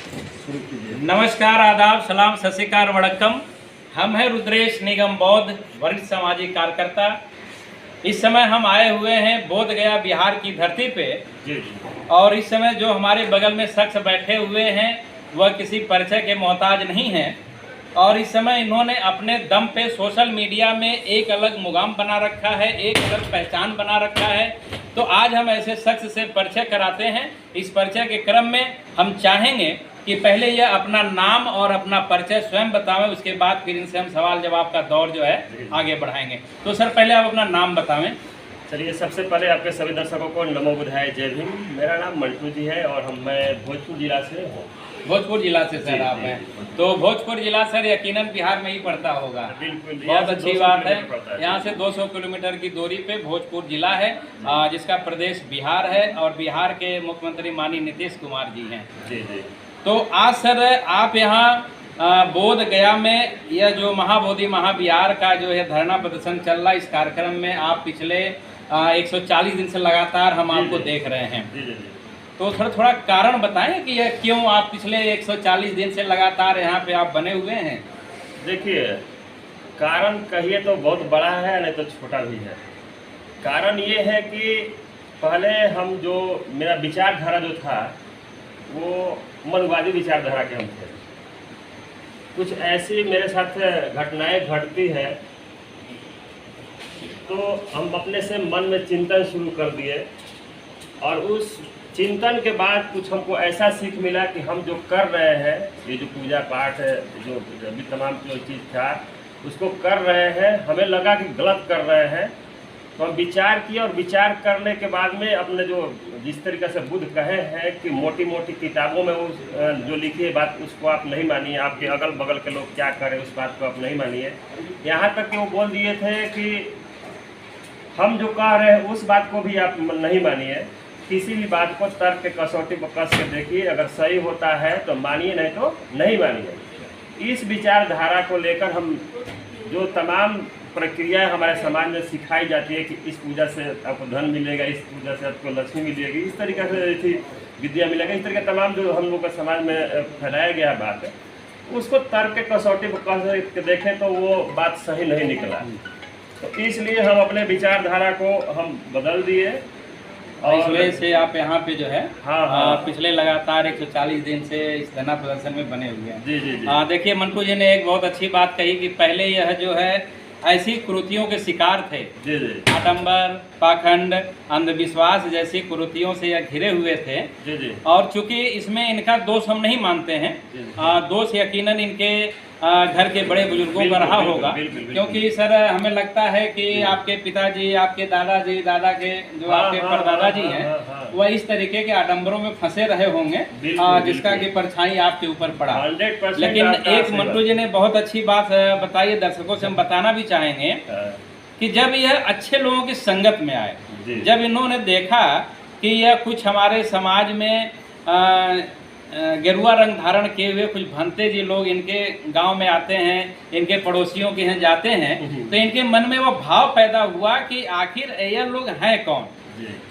नमस्कार, आदाब, सलाम, सत श्री अकाल, वड़क्कम। हम हैं रुद्रेश निगम बौद्ध, वरिष्ठ सामाजिक कार्यकर्ता। इस समय हम आए हुए हैं बोध गया बिहार की धरती पे और इस समय जो हमारे बगल में शख्स बैठे हुए हैं वह किसी परिचय के मोहताज नहीं हैं और इस समय इन्होंने अपने दम पे सोशल मीडिया में एक अलग मुकाम बना रखा है, एक अलग पहचान बना रखा है। तो आज हम ऐसे शख्स से परिचय कराते हैं। इस परिचय के क्रम में हम चाहेंगे कि पहले यह अपना नाम और अपना परिचय स्वयं बतावें, उसके बाद फिर इनसे हम सवाल जवाब का दौर जो है आगे बढ़ाएंगे। तो सर पहले आप अपना नाम बतावें। चलिए, सबसे पहले आपके सभी दर्शकों को नमो बुधाय, जय भीम। मेरा नाम मंटू जी है और मैं भोजपुर जिला से हूँ। भोजपुर जिला से सर आप हैं, तो भोजपुर जिला सर यकीनन बिहार में ही पड़ता होगा। बिल्कुल, बहुत अच्छी बात है। यहाँ से 200 किलोमीटर की दूरी पे भोजपुर जिला है, जिसका प्रदेश बिहार है और बिहार के मुख्यमंत्री माननीय नीतीश कुमार जी हैं। जी जी। तो आज सर आप यहाँ बोध गया में यह जो महाबोधि महाविहार का जो है धरना प्रदर्शन चल रहा है, इस कार्यक्रम में आप पिछले 140 दिन से लगातार हम आपको देख रहे हैं। तो थोड़ा कारण बताएं कि यह क्यों आप पिछले 140 दिन से लगातार यहाँ पे आप बने हुए हैं। देखिए, कारण कहिए तो बहुत बड़ा है, नहीं तो छोटा भी है। कारण ये है कि पहले हम जो मेरा विचारधारा जो था वो मनुवादी विचारधारा के हम थे। कुछ ऐसी मेरे साथ घटनाएं घटती है तो हम अपने से मन में चिंतन शुरू कर दिए और उस चिंतन के बाद कुछ हमको ऐसा सीख मिला कि हम जो कर रहे हैं, ये जो पूजा पाठ है, जो भी तमाम जो चीज़ था उसको कर रहे हैं, हमें लगा कि गलत कर रहे हैं। तो हम विचार किए और विचार करने के बाद में अपने जो जिस तरीके से बुद्ध कहे हैं कि मोटी मोटी किताबों में उस जो लिखी है बात उसको आप नहीं मानिए, आपके अगल बगल के लोग क्या करें उस बात को आप नहीं मानिए। यहाँ तक कि वो बोल दिए थे कि हम जो कह रहे हैं उस बात को भी आप नहीं मानिए, किसी भी बात को तर्क के कसौटी पर कस के देखिए, अगर सही होता है तो मानिए, नहीं तो नहीं मानिए। इस विचारधारा को लेकर हम जो तमाम प्रक्रियाएं हमारे समाज में सिखाई जाती है कि इस पूजा से आपको धन मिलेगा, इस पूजा से आपको लक्ष्मी मिलेगी, इस तरीके से विद्या मिलेगा, इस तरीके तमाम जो हम लोग के समाज में फैलाया गया बात है, उसको तर्क के कसौटी पर कस के देखें तो वो बात सही नहीं निकला। तो इसलिए हम अपने विचारधारा को हम बदल दिए और इस वजह से आप यहाँ पे जो है हाँ। पिछले लगातार 140 दिन से इस धरना प्रदर्शन में बने हुए हैं। जी जी जी। देखिए, मंटू जी ने एक बहुत अच्छी बात कही कि पहले यह जो है ऐसी कुरीतियों के शिकार थे। जी जी। आडंबर, पाखंड, अंधविश्वास जैसी कुरीतियों से यह घिरे हुए थे। जी जी। और चूंकि इसमें इनका दोष हम नहीं मानते हैं, दोष यकीनन इनके घर के बड़े बुजुर्गों का रहा होगा, क्योंकि सर हमें लगता है कि आपके पिताजी, आपके दादाजी, दादा के जो आपके परदादा जी हैं वह इस तरीके के आडंबरों में फंसे रहे होंगे, जिसका कि परछाई आपके ऊपर पड़ा। लेकिन एक मंटू जी ने बहुत अच्छी बात बताई है, दर्शकों से हम बताना भी चाहेंगे कि जब यह अच्छे लोगों की संगत में आए, जब इन्होंने देखा कि यह कुछ हमारे समाज में गेरुआ रंग धारण किए हुए कुछ भंते जी लोग इनके गांव में आते हैं, इनके पड़ोसियों के यहाँ जाते हैं, तो इनके मन में वो भाव पैदा हुआ कि आखिर ये लोग हैं कौन।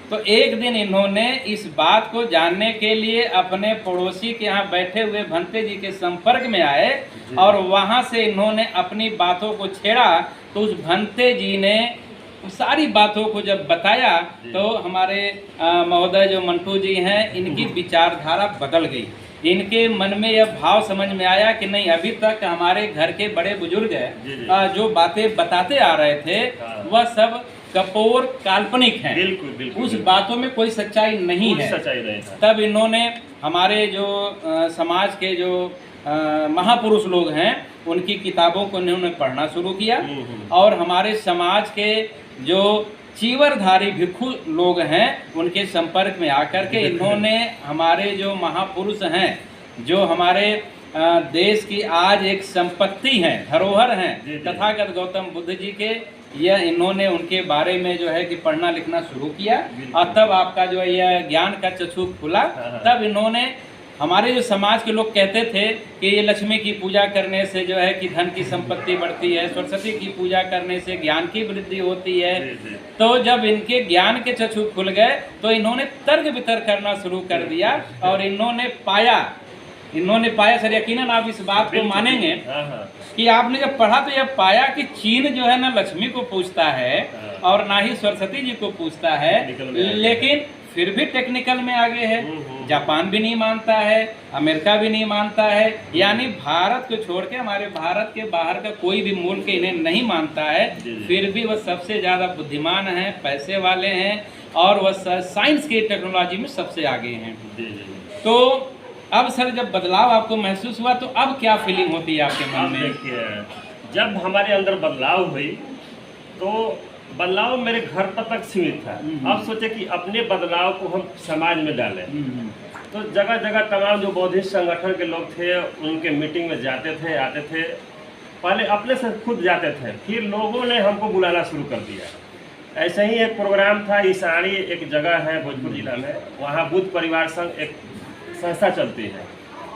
तो एक दिन इन्होंने इस बात को जानने के लिए अपने पड़ोसी के यहाँ बैठे हुए भंते जी के संपर्क में आए और वहाँ से इन्होंने अपनी बातों को छेड़ा। तो उस भंते जी ने सारी बातों को जब बताया तो हमारे महोदय जो मंटू जी हैं, इनकी विचारधारा बदल गई। इनके मन में यह भाव समझ में आया कि नहीं, अभी तक हमारे घर के बड़े बुजुर्ग जो बातें बताते आ रहे थे वह सब कपोर काल्पनिक हैं। बिल्कुल बिल्कुल। उस बातों में कोई सच्चाई नहीं है। सच्चाई नहीं था। तब इन्होंने हमारे जो समाज के जो महापुरुष लोग हैं उनकी किताबों को इन्होंने पढ़ना शुरू किया और हमारे समाज के जो चीवरधारी भिक्षु लोग हैं उनके संपर्क में आकर के इन्होंने हमारे जो महापुरुष हैं, जो हमारे देश की आज एक संपत्ति हैं, धरोहर हैं, तथागत गौतम बुद्ध जी के, यह इन्होंने उनके बारे में जो है कि पढ़ना लिखना शुरू किया और तब आपका जो है यह ज्ञान का चक्षु खुला। तब इन्होंने हमारे जो समाज के लोग कहते थे कि ये लक्ष्मी की पूजा करने से जो है कि धन की संपत्ति बढ़ती है, सरस्वती की पूजा करने से ज्ञान की वृद्धि होती है। तो जब इनके ज्ञान के चक्षु खुल गए तो इन्होंने तर्क वितर्क करना शुरू कर दिया और इन्होंने पाया इन्होंने पाया सर, यकीनन आप इस बात को मानेंगे कि आपने जब पढ़ा तो यह पाया कि चीन जो है ना लक्ष्मी को पूजता है और ना ही सरस्वती जी को पूजता है, लेकिन फिर भी टेक्निकल में आगे है। जापान भी नहीं मानता है, अमेरिका भी नहीं मानता है, यानी भारत को छोड़ के हमारे भारत के बाहर का कोई भी मुल्क इन्हें नहीं मानता है। फिर भी वह सबसे ज़्यादा बुद्धिमान हैं, पैसे वाले हैं और वह साइंस की टेक्नोलॉजी में सबसे आगे हैं। तो अब सर जब बदलाव आपको महसूस हुआ तो अब क्या फीलिंग होती है आपके मन में? देखिए, जब हमारे अंदर बदलाव हुई तो बदलाव मेरे घर तक सीमित था। अब सोचे कि अपने बदलाव को हम समाज में डालें। तो जगह जगह तमाम जो बौद्धिस्ट संगठन के लोग थे उनके मीटिंग में जाते थे, आते थे। पहले अपने से खुद जाते थे, फिर लोगों ने हमको बुलाना शुरू कर दिया। ऐसे ही एक प्रोग्राम था, ईसाड़ी एक जगह है भोजपुर जिला में, वहाँ बुद्ध परिवार संघ एक संस्था चलती है,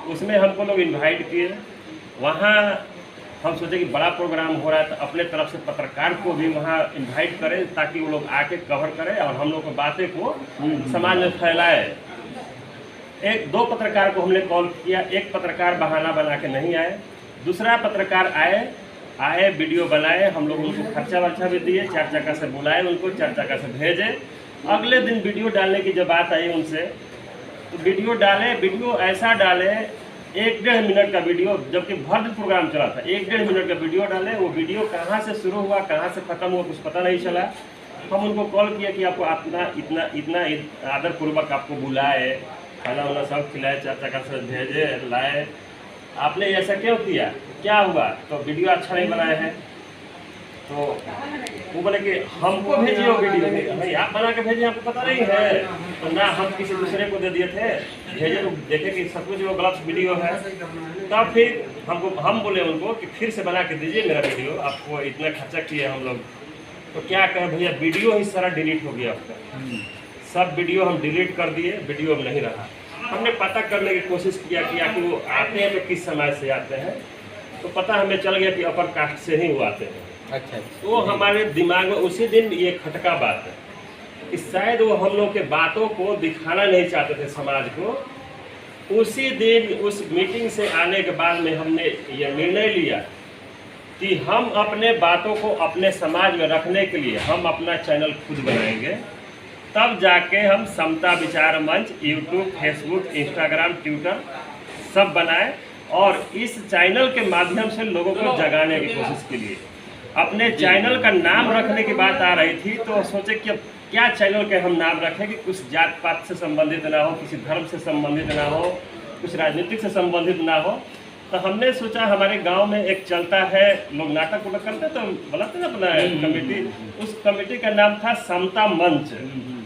उसमें हमको लोग इनवाइट किए। वहाँ हम सोचे कि बड़ा प्रोग्राम हो रहा है तो अपने तरफ से पत्रकार को भी वहाँ इनवाइट करें ताकि वो लोग आके कवर करें और हम लोग की बातें को समाज में फैलाए। एक दो पत्रकार को हमने कॉल किया, एक पत्रकार बहाना बना के नहीं आए, दूसरा पत्रकार आए वीडियो बनाए, हम लोग उनको खर्चा वर्चा भी दिए, 4 चक्का से बुलाए, उनको 4 चक्का से भेजे। अगले दिन वीडियो डालने की जब बात आई उनसे, तो वीडियो डाले, वीडियो ऐसा डाले 1-1.5 मिनट का वीडियो, जबकि भर दिन प्रोग्राम चला था, 1-1.5 मिनट का वीडियो डाले। वो वीडियो कहाँ से शुरू हुआ कहाँ से ख़त्म हुआ कुछ पता नहीं चला। हम उनको कॉल किया कि आपको इतना आदरपूर्वक आपको बुलाए, खाना वाना सब खिलाए, 4 चक्का से भेजे लाए, आपने ऐसा क्यों किया, क्या हुआ? तो वीडियो अच्छा नहीं बनाए हैं। तो वो बोले कि हमको भेजिए वो वीडियो, भाई आप बना के भेजिए, आपको पता नहीं है? तो ना हम किसी दूसरे को दे दिए थे, भेजे तो देखे कि सब कुछ वो गलत वीडियो है। तब फिर हम बोले उनको कि फिर से बना के दीजिए मेरा वीडियो, आपको इतना खर्चा किए हम लोग। तो क्या कहें भैया, वीडियो ही सारा डिलीट हो गया आपका। सब वीडियो हम डिलीट कर दिए, वीडियो में नहीं रहा। हमने पता करने की कोशिश किया कि वो आते हैं तो किस समाज से आते हैं, तो पता हमें चल गया कि अपर कास्ट से ही वो आते हैं। अच्छा। तो हमारे दिमाग में उसी दिन ये खटका बात है कि शायद वो हम लोग के बातों को दिखाना नहीं चाहते थे समाज को। उसी दिन उस मीटिंग से आने के बाद में हमने ये निर्णय लिया कि हम अपने बातों को अपने समाज में रखने के लिए हम अपना चैनल खुद बनाएंगे। तब जाके हम समता विचार मंच यूट्यूब, फेसबुक, इंस्टाग्राम, ट्विटर सब बनाए और इस चैनल के माध्यम से लोगों को जगाने की कोशिश के लिए अपने चैनल का नाम रखने की बात आ रही थी। तो सोचे कि अब क्या चैनल के हम नाम रखें कि कुछ जात पात से संबंधित ना हो, किसी धर्म से संबंधित ना हो, कुछ राजनीतिक से संबंधित ना हो। तो हमने सोचा हमारे गांव में एक चलता है, लोग नाटक उटक करते तो बनाते ना अपना कमेटी, उस कमेटी का नाम था समता मंच।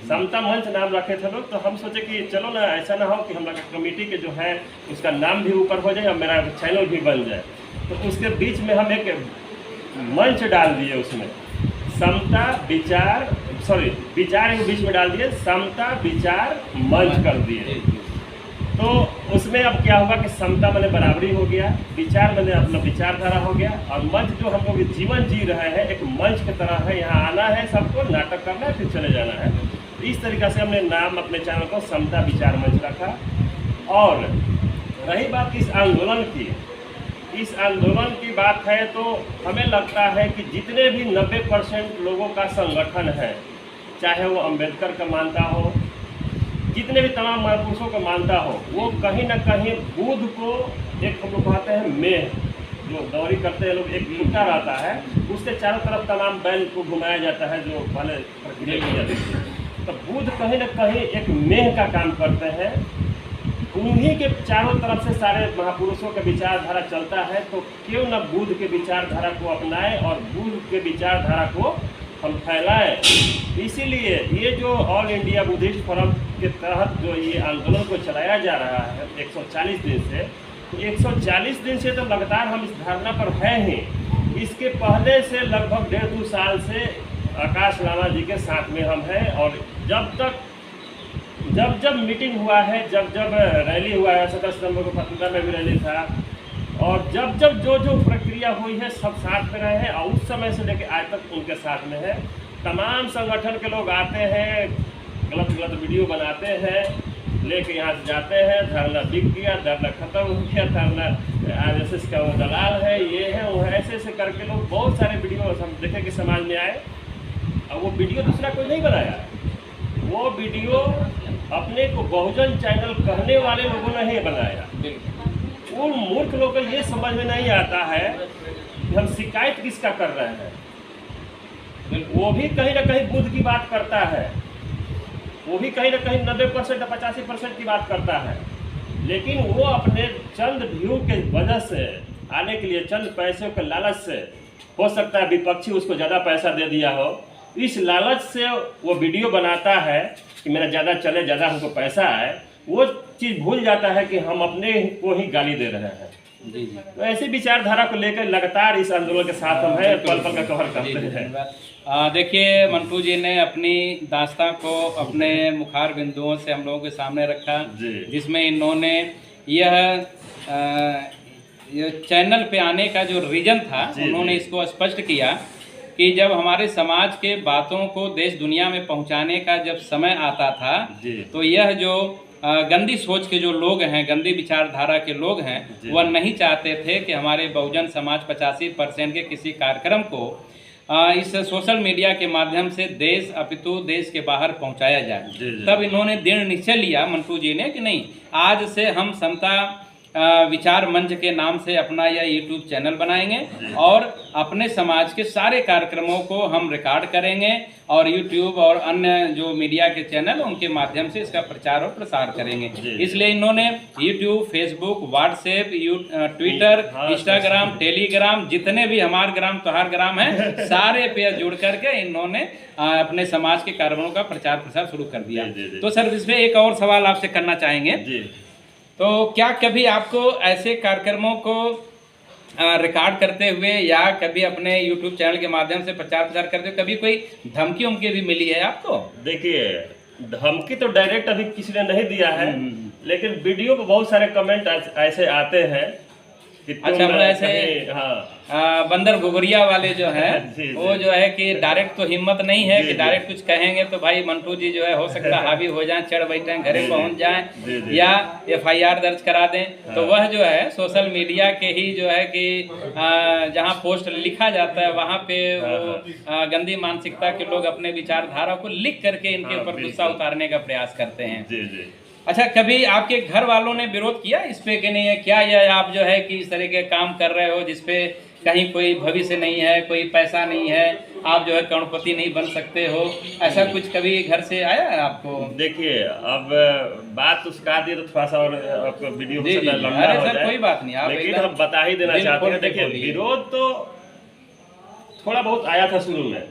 समता मंच नाम रखे थे लोग। तो हम सोचे कि चलो ना ऐसा ना हो कि हमारा कमेटी के जो है उसका नाम भी ऊपर हो जाए और मेरा चैनल भी बन जाए। तो उसके बीच में हम एक मंच डाल दिए, उसमें समता विचार विचार के बीच में डाल दिए, समता विचार मंच कर दिए। तो उसमें अब क्या हुआ कि समता मैंने बराबरी हो गया, विचार मैंने अपना विचारधारा हो गया और मंच जो हम लोग जीवन जी रहे हैं एक मंच की तरह है। यहाँ आना है, सबको नाटक करना है, फिर चले जाना है। इस तरीक़ा से हमने नाम अपने चैनल को समता विचार मंच रखा। और रही बात इस आंदोलन की, इस आंदोलन की बात है तो हमें लगता है कि जितने भी 90% लोगों का संगठन है, चाहे वो अंबेडकर का मानता हो, जितने भी तमाम महापुरुषों को मानता हो, वो कहीं ना कहीं बुद्ध को एक हम लोग कहते हैं मेह, जो दौरी करते हैं लोग, एक टूटा रहता है, उसके चारों तरफ तमाम बैल को घुमाया जाता है जो पहले प्रक्रिया की जाती है। तो बुद्ध कहीं ना कहीं एक मेह का काम करते हैं, उन्हीं के चारों तरफ से सारे महापुरुषों का विचारधारा चलता है। तो क्यों न बुद्ध के विचारधारा को अपनाएं और बुद्ध के विचारधारा को हम फैलाएं। इसीलिए ये जो ऑल इंडिया बुद्धिस्ट फोरम के तहत जो ये आंदोलन को चलाया जा रहा है 140 दिन से, तो 140 दिन से तो लगातार हम इस धारणा पर हैं ही। इसके पहले से लगभग 1.5-2 साल से आकाश लामा जी के साथ में हम हैं। और जब मीटिंग हुआ है, जब रैली हुआ है, 17 सितंबर को पटना में भी रैली था, और जब जो प्रक्रिया हुई है सब साथ में रहे हैं और उस समय से लेकर आज तक उनके साथ में है। तमाम संगठन के लोग आते हैं, गलत वीडियो बनाते हैं, लेके यहाँ से जाते हैं, धरना बिक गया, धरना खत्म हो गया, धरना RSS का वो दलाल है, ये है वो है, ऐसे ऐसे करके लोग बहुत सारे वीडियो हम देखे कि समाज में आए। और वो वीडियो दूसरा कोई नहीं बनाया, वो वीडियो अपने को बहुजन चैनल कहने वाले लोगों ने ही बनाया। उन मूर्ख लोगों को ये समझ में नहीं आता है कि हम शिकायत किसका कर रहे हैं। वो भी कहीं ना कहीं बुद्ध की बात करता है, वो भी कहीं ना कहीं 90% या 85% की बात करता है, लेकिन वो अपने चंद व्यू के वजह से आने के लिए, चंद पैसों के लालच से, हो सकता है विपक्षी उसको ज़्यादा पैसा दे दिया हो, इस लालच से वो वीडियो बनाता है कि मेरा ज़्यादा चले, ज़्यादा हमको पैसा आए। वो चीज़ भूल जाता है कि हम अपने को ही गाली दे रहे हैं। जी जी। तो ऐसी विचारधारा को लेकर लगातार इस आंदोलन के साथ हम हैं, पल पल का कवर करते हैं। देखिए, मंटू जी ने अपनी दास्तां को अपने मुखार बिंदुओं से हम लोगों के सामने रखा, जिसमें इन्होंने यह चैनल पे आने का जो रीजन था, उन्होंने इसको स्पष्ट किया कि जब हमारे समाज के बातों को देश दुनिया में पहुंचाने का जब समय आता था, तो यह जो गंदी सोच के जो लोग हैं, गंदी विचारधारा के लोग हैं, वह नहीं चाहते थे कि हमारे बहुजन समाज 85% के किसी कार्यक्रम को इस सोशल मीडिया के माध्यम से देश अपितु देश के बाहर पहुंचाया जाए। तब इन्होंने दृढ़ निश्चय लिया मंटू जी ने कि नहीं, आज से हम समता विचार मंच के नाम से अपना यह यूट्यूब चैनल बनाएंगे और अपने समाज के सारे कार्यक्रमों को हम रिकॉर्ड करेंगे और यूट्यूब और अन्य जो मीडिया के चैनल उनके माध्यम से इसका प्रचार और प्रसार करेंगे। इसलिए इन्होंने YouTube, Facebook, WhatsApp, Twitter, Instagram, Telegram, जितने भी हमारे ग्राम त्योहार ग्राम हैं, सारे पे जुड़ करके इन्होंने अपने समाज के कार्यक्रमों का प्रचार प्रसार शुरू कर दिया। तो सर, इसमें एक और सवाल आपसे करना चाहेंगे, तो क्या कभी आपको ऐसे कार्यक्रमों को रिकॉर्ड करते हुए या कभी अपने YouTube चैनल के माध्यम से प्रचार प्रसार करते हुए कभी कोई धमकी उमकी भी मिली है आपको? देखिए, धमकी तो डायरेक्ट अभी किसी ने नहीं दिया है, लेकिन वीडियो पे बहुत सारे कमेंट ऐसे आते हैं कि अच्छा, मतलब ऐसे बंदर गोगरिया वाले जो है वो जो है कि डायरेक्ट तो हिम्मत नहीं है कि डायरेक्ट कुछ कहेंगे तो भाई मंटू जी जो है हो सकता है हावी हो जाएं, चढ़ बैठें, घरे पहुंच जाएं या FIR दर्ज करा दें। तो वह जो है सोशल मीडिया के ही जो है कि जहां पोस्ट लिखा जाता है वहां पे वो गंदी मानसिकता के लोग अपने विचारधारा को लिख करके इनके ऊपर गुस्सा उतारने का प्रयास करते हैं। अच्छा, कभी आपके घर वालों ने विरोध किया इस पे कि नहीं है क्या यह आप जो है कि इस तरह के काम कर रहे हो जिसपे कहीं कोई भविष्य नहीं है, कोई पैसा नहीं है, आप जो है करोड़पति नहीं बन सकते हो, ऐसा कुछ कभी घर से आया है आपको? देखिए, अब बात उसका दिए तो थोड़ा सा और आपको वीडियो लंबा हो जाए, कोई बात नहीं, लेकिन हम बता ही देना चाहते हैं। देखिए, विरोध तो थोड़ा बहुत आया था शुरू में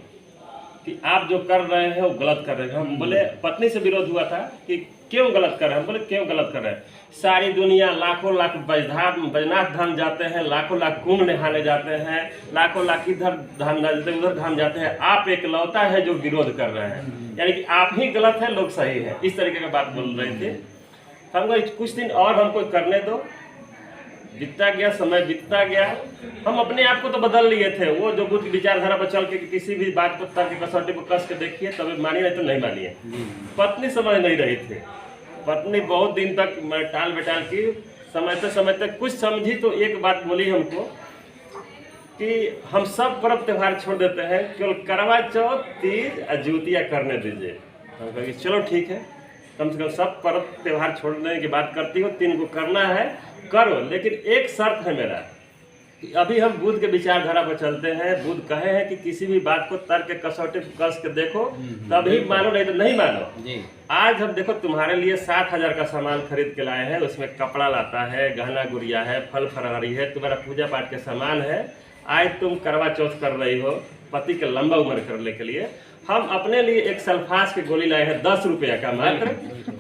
कि आप जो कर रहे हैं वो गलत कर रहे हैं। हम बोले, पत्नी से विरोध हुआ था कि क्यों गलत कर रहे हैं? बोले क्यों गलत कर रहे हैं? सारी दुनिया लाखों लाख बैजनाथ धाम जाते हैं, लाखों लाख कुंभ नहाने जाते हैं, लाखों लाख इधर धाम उधर धाम जाते हैं, आप एकलौता है जो विरोध कर रहे हैं, यानी कि आप ही गलत है, लोग सही है, इस तरीके की बात बोल रहे थे। हमको कुछ दिन और हमको करने दो, बीतता गया, समय बीतता गया, हम अपने आप को तो बदल लिए थे। वो जो बुद्ध विचारधारा पर चल के किसी भी बात को तर्क कसौटी पर कस के देखिए, तभी मानिए, नहीं तो नहीं मानिए। पत्नी समझ नहीं रही थी, पत्नी बहुत दिन तक मैं टाल बेटाल की, समय तक कुछ समझी तो एक बात बोली हमको कि हम सब पर्व त्योहार छोड़ देते हैं, केवल करवा चौथ, तीज और ज्योतिया करने दीजिए। हम कहेंगे चलो ठीक है, कम से कम सब पर्व त्योहार छोड़ने की बात करती हो, 3 को करना है करो, लेकिन एक शर्त है मेरा कि अभी हम बुद्ध के विचारधारा पर चलते हैं। बुद्ध कहे हैं कि किसी भी बात को तर्क के कसौटी कस के देखो तभी मानो, नहीं तो नहीं मानो। आज हम देखो तुम्हारे लिए 7,000 का सामान खरीद के लाए हैं, उसमें कपड़ा लाता है, गहना गुड़िया है, फल फलहारी है, तुम्हारा पूजा पाठ के सामान है। आज तुम करवा चौथ कर रही हो पति के लंबा उम्र करने के लिए। हम अपने लिए एक सल्फास की गोली लाए हैं 10 रुपया का मात्र,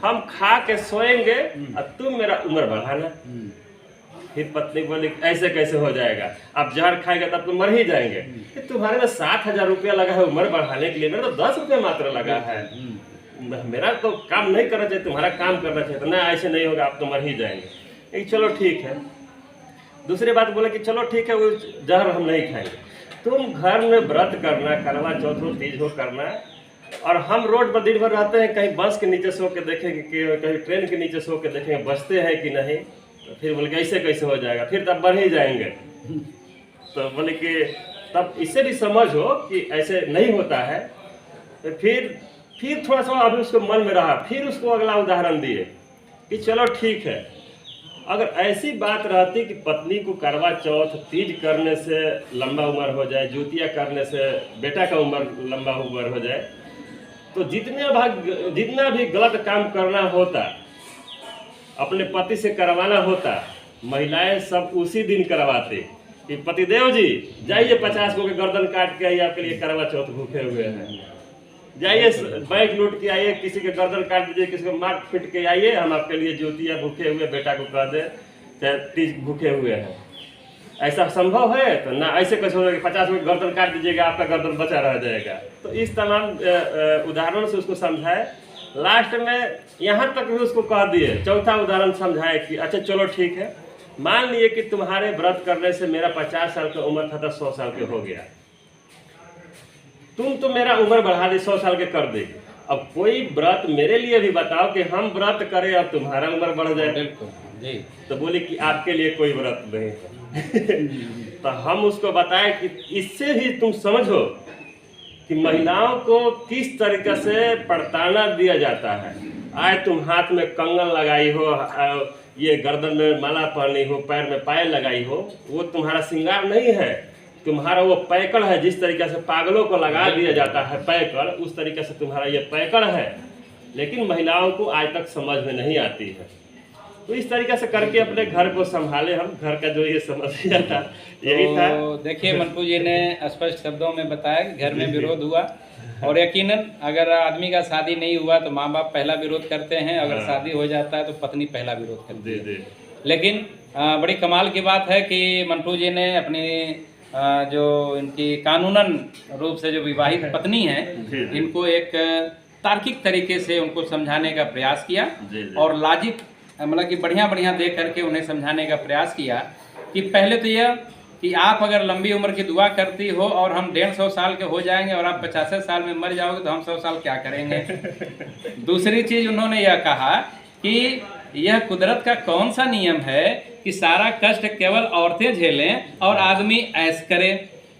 हम खा के सोएंगे और तुम मेरा उम्र बढ़ाना। फिर पत्नी बोली ऐसे कैसे हो जाएगा, आप जहर खाएगा तब तो मर ही जाएंगे। तुम्हारे में 7,000 रुपया लगा है उम्र बढ़ाने के लिए, मेरा तो 10 रुपया मात्र लगा है। मेरा तो काम नहीं करना चाहिए, तुम्हारा काम करना चाहिए। तो ना, ऐसे नहीं होगा, आप तो मर ही जाएंगे। चलो ठीक है। दूसरी बात बोले कि चलो ठीक है, वो जहर हम नहीं खाएंगे। तुम घर में व्रत करना, करवा चौथ हो, तीज हो करना, और हम रोड पर दिन भर रहते हैं, कहीं बस के नीचे सो के देखेंगे कि कहीं ट्रेन के नीचे सो के देखेंगे बचते हैं कि नहीं, तो फिर बोले कि ऐसे कैसे हो जाएगा, फिर तब बढ़ ही जाएंगे। तो बोले कि तब इससे भी समझ हो कि ऐसे नहीं होता है। तो फिर थोड़ा सा अभी उसको मन में रहा, फिर उसको अगला उदाहरण दिए कि चलो ठीक है, अगर ऐसी बात रहती कि पत्नी को करवा चौथ तीज करने से लंबा उम्र हो जाए, ज्योतिया करने से बेटा का लंबा उम्र हो जाए, तो जितना भी गलत काम करना होता अपने पति से करवाना होता, महिलाएं सब उसी दिन करवाते कि पतिदेव जी जाइए 50 को के गर्दन काट के आइए, आपके लिए करवा चौथ भूखे हुए हैं, जाइए बैंक लूट के आइए, किसी के गर्दन काट दीजिए, किसी को मार पीट के आइए, हम आपके लिए ज्योतिया भूखे हुए, बेटा को कह दे चाहे तीज भूखे हुए हैं। ऐसा संभव है? तो ना, ऐसे कैसे होगा कि 50 को गर्दन काट दीजिएगा, आपका गर्दन बचा रह जाएगा। तो इस तमाम उदाहरणों से उसको समझाए, लास्ट में यहाँ तक भी उसको कह दिए, चौथा उदाहरण समझाए कि अच्छा चलो ठीक है, मान लिए कि तुम्हारे व्रत करने से मेरा 50 साल का उम्र था तो 100 साल के हो गया, तुम तो मेरा उम्र बढ़ा दी 100 साल के कर देगी, अब कोई व्रत मेरे लिए भी बताओ कि हम व्रत करें और तुम्हारा उम्र बढ़ जाए। बिल्कुल जी। तो बोले कि आपके लिए कोई व्रत नहीं है। तो हम उसको बताए कि इससे भी तुम समझो कि महिलाओं को किस तरीके से प्रताड़ना दिया जाता है। आज तुम हाथ में कंगन लगाई हो, ये गर्दन में माला पहनी हो, पैर में पायल लगाई हो, वो तुम्हारा श्रृंगार नहीं है, तुम्हारा वो पैकड़ है। जिस तरीके से पागलों को लगा दिया जाता है पैकड़, उस तरीके से तुम्हारा ये पैकड़ है, लेकिन महिलाओं को आज तक समझ में नहीं आती है। तो इस तरीके से करके अपने घर को संभाले हम, घर का जो ये समस्या था यही था। तो देखिए मंटू जी ने स्पष्ट शब्दों में बताया कि घर में विरोध हुआ, और यकीनन अगर आदमी का शादी नहीं हुआ तो माँ बाप पहला विरोध करते हैं, अगर शादी हो जाता है तो पत्नी पहला विरोध करती है। लेकिन बड़ी कमाल की बात है कि मंटू जी ने अपनी जो इनकी कानूनन रूप से जो विवाहित पत्नी है, इनको एक तार्किक तरीके से उनको समझाने का प्रयास किया, और लॉजिक मतलब कि बढ़िया देख करके उन्हें समझाने का प्रयास किया कि पहले तो यह कि आप अगर लंबी उम्र की दुआ करती हो और हम 150 साल के हो जाएंगे और आप 50 साल में मर जाओगे तो हम 100 साल क्या करेंगे। दूसरी चीज़ उन्होंने यह कहा कि यह कुदरत का कौन सा नियम है कि सारा कष्ट केवल औरतें झेलें और आदमी ऐश करे।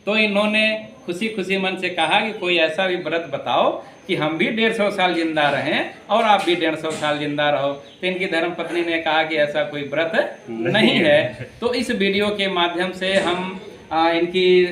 तो इन्होंने खुशी मन से कहा कि कोई ऐसा भी व्रत बताओ कि हम भी 150 साल जिंदा रहें और आप भी 150 साल जिंदा रहो। तो इनकी धर्मपत्नी ने कहा कि ऐसा कोई व्रत नहीं है। तो इस वीडियो के माध्यम से हम इनकी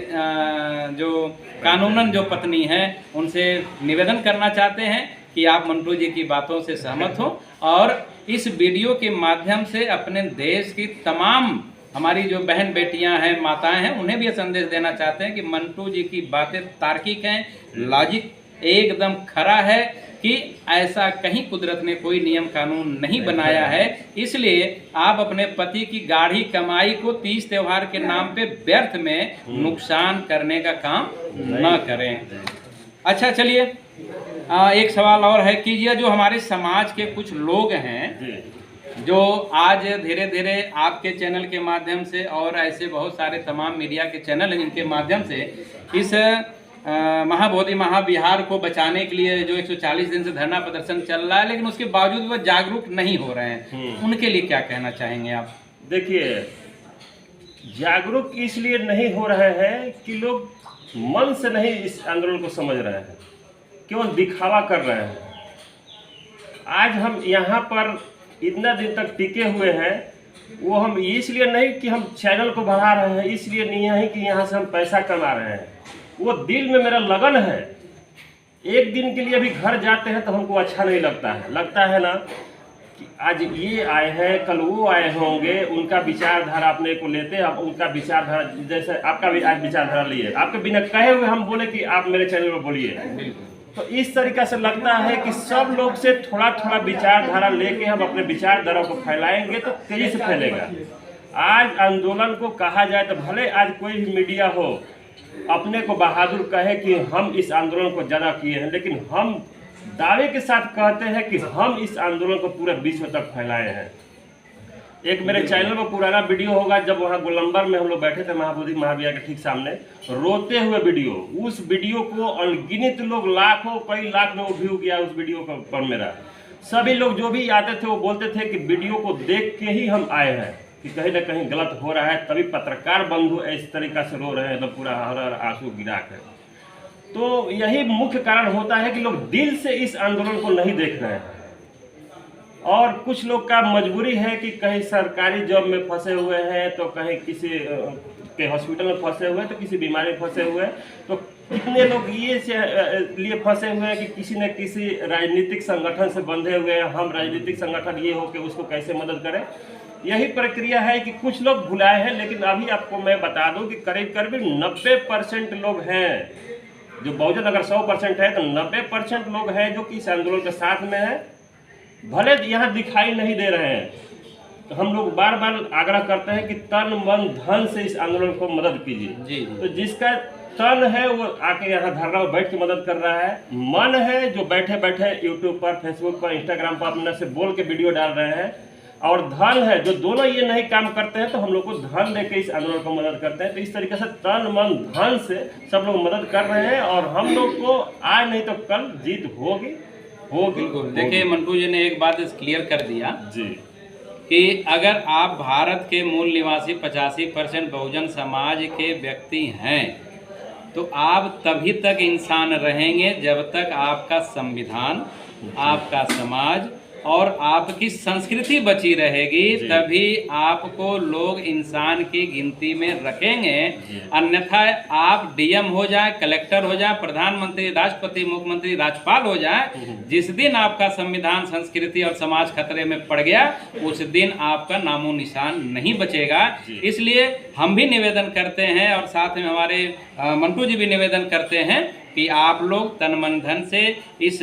जो कानूनन जो पत्नी हैं उनसे निवेदन करना चाहते हैं कि आप मंटू जी की बातों से सहमत हो, और इस वीडियो के माध्यम से अपने देश की तमाम हमारी जो बहन बेटियां हैं, माताएं हैं, उन्हें भी यह संदेश देना चाहते हैं कि मंटू जी की बातें तार्किक हैं, लॉजिक एकदम खरा है कि ऐसा कहीं कुदरत ने कोई नियम कानून नहीं बनाया है। इसलिए आप अपने पति की गाढ़ी कमाई को तीज त्योहार के नाम पे व्यर्थ में नुकसान करने का काम न करें। अच्छा चलिए, एक सवाल और है कि ये जो हमारे समाज के कुछ लोग हैं जो आज धीरे धीरे आपके चैनल के माध्यम से और ऐसे बहुत सारे तमाम मीडिया के चैनल हैं जिनके माध्यम से इस महाबोधि महाविहार को बचाने के लिए जो 140 दिन से धरना प्रदर्शन चल रहा है, लेकिन उसके बावजूद वो जागरूक नहीं हो रहे हैं, उनके लिए क्या कहना चाहेंगे आप? देखिए, जागरूक इसलिए नहीं हो रहे हैं कि लोग मन से नहीं इस आंदोलन को समझ रहे हैं, केवल दिखावा कर रहे हैं। आज हम यहाँ पर इतना दिन तक टिके हुए हैं, वो हम इसलिए नहीं कि हम चैनल को बढ़ा रहे हैं, इसलिए नहीं है कि यहाँ से हम पैसा कमा रहे हैं, वो दिल में मेरा लगन है। एक दिन के लिए भी घर जाते हैं तो हमको अच्छा नहीं लगता है ना कि आज ये आए हैं, कल वो आए होंगे, उनका विचारधारा अपने को लेते हैं, अब उनका विचारधारा जैसे आपका भी आज विचारधारा लिए, आपके बिना कहे हुए हम बोले कि आप मेरे चैनल पर बोलिए, तो इस तरीका से लगता है कि सब लोग से थोड़ा थोड़ा विचारधारा लेके हम अपने विचारधारा को फैलाएंगे तो तेजी से फैलेगा। आज आंदोलन को कहा जाए तो भले आज कोई भी मीडिया हो अपने को बहादुर कहे कि हम इस आंदोलन को ज़्यादा किए हैं, लेकिन हम दावे के साथ कहते हैं कि हम इस आंदोलन को पूरे विश्व तक फैलाए हैं। एक मेरे चैनल में पुराना वीडियो होगा, जब वहाँ गोलंबर में हम लोग बैठे थे महाबोधि महाविहार के ठीक सामने, रोते हुए वीडियो, उस वीडियो को अनगिनत लोग, लाखों कई लाख लोग व्यू किया उस वीडियो पर मेरा। सभी लोग जो भी आते थे वो बोलते थे कि वीडियो को देख के ही हम आए हैं कि कहीं ना कहीं गलत हो रहा है, तभी पत्रकार बंधु इस तरीका से रो रहे हैं, मतलब पूरा हर आंसू गिरा कर। तो यही मुख्य कारण होता है कि लोग दिल से इस आंदोलन को नहीं देख रहे हैं। और कुछ लोग का मजबूरी है कि कहीं सरकारी जॉब में फंसे हुए हैं, तो कहीं किसी के हॉस्पिटल में फंसे हुए हैं, तो किसी बीमारी में फंसे हुए हैं। तो कितने लोग ये लिए फंसे हुए हैं कि किसी न किसी राजनीतिक संगठन से बंधे हुए हैं, हम राजनीतिक संगठन ये हो कि उसको कैसे मदद करें। यही प्रक्रिया है कि कुछ लोग भुलाए हैं, लेकिन अभी आपको मैं बता दूं कि करीब करीब 90% लोग हैं, जो बहुजन अगर 100% है तो 90% लोग हैं जो कि इस आंदोलन के साथ में है, भले यहाँ दिखाई नहीं दे रहे हैं। तो हम लोग बार बार आग्रह करते हैं कि तन मन धन से इस आंदोलन को मदद कीजिए। तो जिसका तन है वो आके यहाँ धरना में बैठ के मदद कर रहा है, मन है जो बैठे बैठे यूट्यूब पर, फेसबुक पर, इंस्टाग्राम पर अपने से बोल के वीडियो डाल रहे हैं, और धन है जो दोनों ये नहीं काम करते हैं, तो हम लोग को धन देके इस आंदोलन को मदद करते हैं। तो इस तरीके से तन मन धन से सब लोग मदद कर रहे हैं, और हम लोग को आज नहीं तो कल जीत होगी। बिल्कुल। देखिए मंटू जी ने एक बात क्लियर कर दिया जी कि अगर आप भारत के मूल निवासी 85% बहुजन समाज के व्यक्ति हैं, तो आप तभी तक इंसान रहेंगे जब तक आपका संविधान, आपका समाज और आपकी संस्कृति बची रहेगी, तभी आपको लोग इंसान की गिनती में रखेंगे। अन्यथा आप डीएम हो जाए, कलेक्टर हो जाए, प्रधानमंत्री, राष्ट्रपति, मुख्यमंत्री, राज्यपाल हो जाए, जिस दिन आपका संविधान, संस्कृति और समाज खतरे में पड़ गया, उस दिन आपका नामो निशान नहीं बचेगा। इसलिए हम भी निवेदन करते हैं, और साथ में हमारे मंटू जी भी निवेदन करते हैं कि आप लोग तन मन धन से इस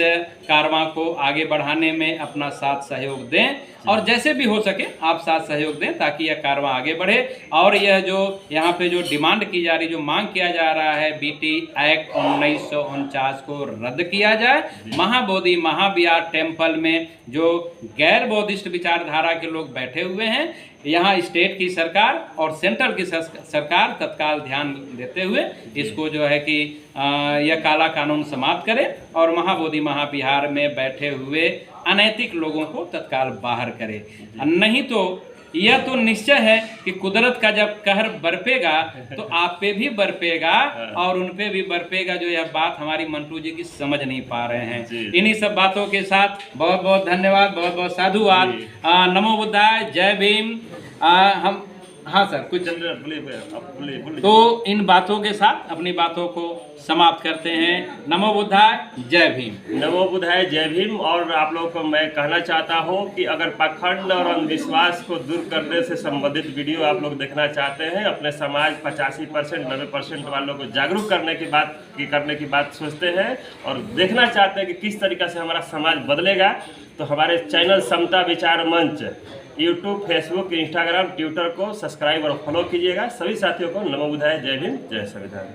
कारवां को आगे बढ़ाने में अपना साथ सहयोग दें, और जैसे भी हो सके आप साथ सहयोग दें, ताकि यह कारवां आगे बढ़े। और यह जो यहाँ पे जो डिमांड की जा रही, जो मांग किया जा रहा है, बीटी एक्ट 1949 को रद्द किया जाए। महाबोधि महाविहार टेम्पल में जो गैर बौद्धिस्ट विचारधारा के लोग बैठे हुए हैं, यहाँ स्टेट की सरकार और सेंट्रल की सरकार तत्काल ध्यान देते हुए इसको जो है कि यह काला कानून समाप्त करे, और महाबोधि महाविहार में बैठे हुए अनैतिक लोगों को तत्काल बाहर करे। नहीं तो यह तो निश्चय है कि कुदरत का जब कहर बरपेगा तो आप पे भी बरपेगा, और उन पे भी बरपेगा। जो यह बात हमारी मंटू जी की समझ नहीं पा रहे हैं। इन्हीं सब बातों के साथ बहुत बहुत धन्यवाद, बहुत बहुत साधुवाद। नमो बुद्धाय, जय भीम। हम हाँ सर कुछ बोलिए। तो इन बातों के साथ अपनी बातों को समाप्त करते हैं। नमो बुद्धाय, जय भीम। नमो बुद्धाय, जय भीम। और आप लोगों को मैं कहना चाहता हूं कि अगर पाखंड और अंधविश्वास को दूर करने से संबंधित वीडियो आप लोग देखना चाहते हैं, अपने समाज 85% 90% वालों को जागरूक करने की बात सोचते हैं, और देखना चाहते हैं कि किस तरीके से हमारा समाज बदलेगा, तो हमारे चैनल समता विचार मंच यूट्यूब, फेसबुक, इंस्टाग्राम, ट्विटर को सब्सक्राइब और फॉलो कीजिएगा। सभी साथियों को नमो बुद्धाय, जय भीम, जय संविधान।